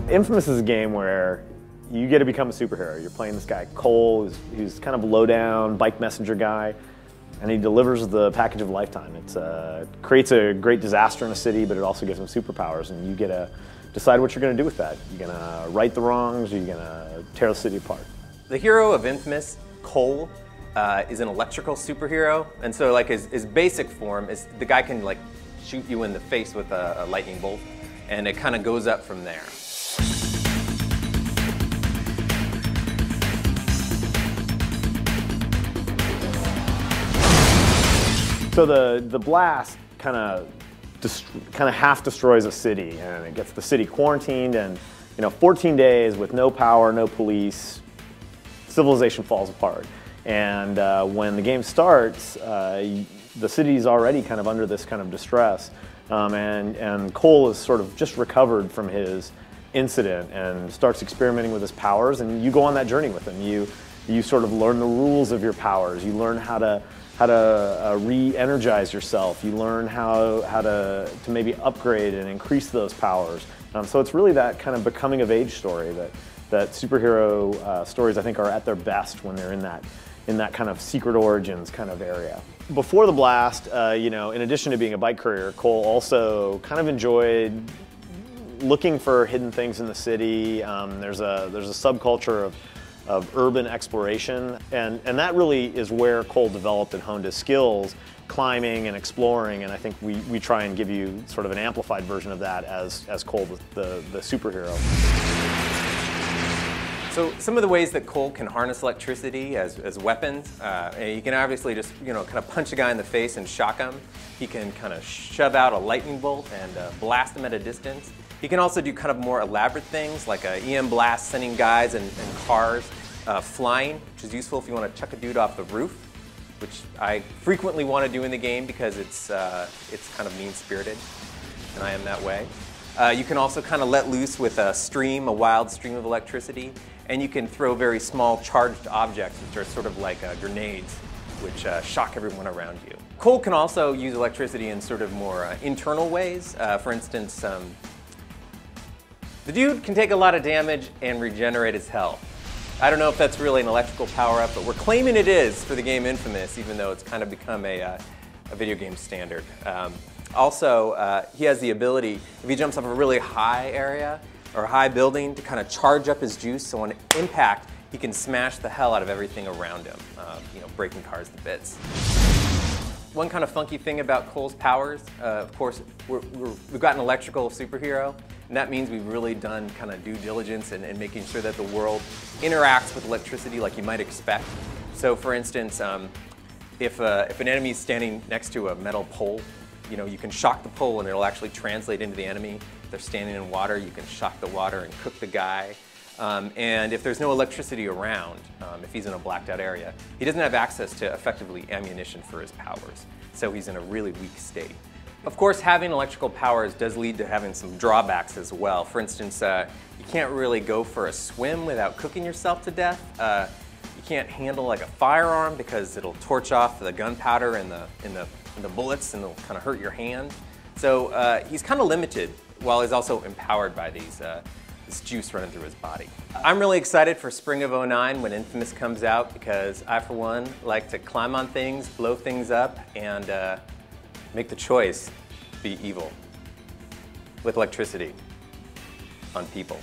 InFamous is a game where you get to become a superhero. You're playing this guy, Cole, who's kind of a low-down bike messenger guy, and he delivers the package of a lifetime. It creates a great disaster in a city, but it also gives him superpowers, and you get to decide what you're going to do with that. You're going to right the wrongs, or you're going to tear the city apart. The hero of InFamous, Cole, is an electrical superhero, and so like his basic form is the guy can like shoot you in the face with a lightning bolt, and it kind of goes up from there. So the blast kind of half destroys a city, and it gets the city quarantined, and 14 days with no power, no police, civilization falls apart. And when the game starts, the city's already kind of under this kind of distress, and Cole is sort of just recovered from his incident and starts experimenting with his powers, and you go on that journey with him. You sort of learn the rules of your powers. You learn how to re-energize yourself. You learn how to maybe upgrade and increase those powers. So it's really that kind of becoming of age story that superhero stories I think are at their best when they're in that kind of secret origins kind of area. Before the blast, in addition to being a bike courier, Cole also kind of enjoyed looking for hidden things in the city. There's a subculture of urban exploration, and that really is where Cole developed and honed his skills, climbing and exploring, and I think we try and give you sort of an amplified version of that as Cole the superhero. So some of the ways that Cole can harness electricity as weapons, you can obviously just kind of punch a guy in the face and shock him. He can kind of shove out a lightning bolt and blast him at a distance. He can also do kind of more elaborate things like a EM blast, sending guys and cars flying, which is useful if you want to chuck a dude off the roof, which I frequently want to do in the game because it's kind of mean-spirited, and I am that way. You can also kind of let loose with a wild stream of electricity, and you can throw very small charged objects, which are sort of like grenades, which shock everyone around you. Cole can also use electricity in sort of more internal ways. For instance, the dude can take a lot of damage and regenerate his health. I don't know if that's really an electrical power-up, but we're claiming it is for the game InFamous, even though it's kind of become a video game standard. Also, he has the ability, if he jumps off a really high area or a high building, to kind of charge up his juice, so on impact, he can smash the hell out of everything around him, breaking cars to bits. One kind of funky thing about Cole's powers, of course, we've got an electrical superhero, and that means we've really done kind of due diligence in making sure that the world interacts with electricity like you might expect. So for instance, if an enemy is standing next to a metal pole, you can shock the pole and it'll actually translate into the enemy. If they're standing in water, you can shock the water and cook the guy. And if there's no electricity around, if he's in a blacked out area, he doesn't have access to effectively ammunition for his powers. So he's in a really weak state. Of course, having electrical powers does lead to having some drawbacks as well. For instance, you can't really go for a swim without cooking yourself to death. You can't handle like a firearm because it'll torch off the gunpowder and the bullets, and it'll kind of hurt your hand. So he's kind of limited, while he's also empowered by this juice running through his body. I'm really excited for spring of '09 when InFamous comes out, because I, for one, like to climb on things, blow things up, and make the choice to be evil with electricity on people.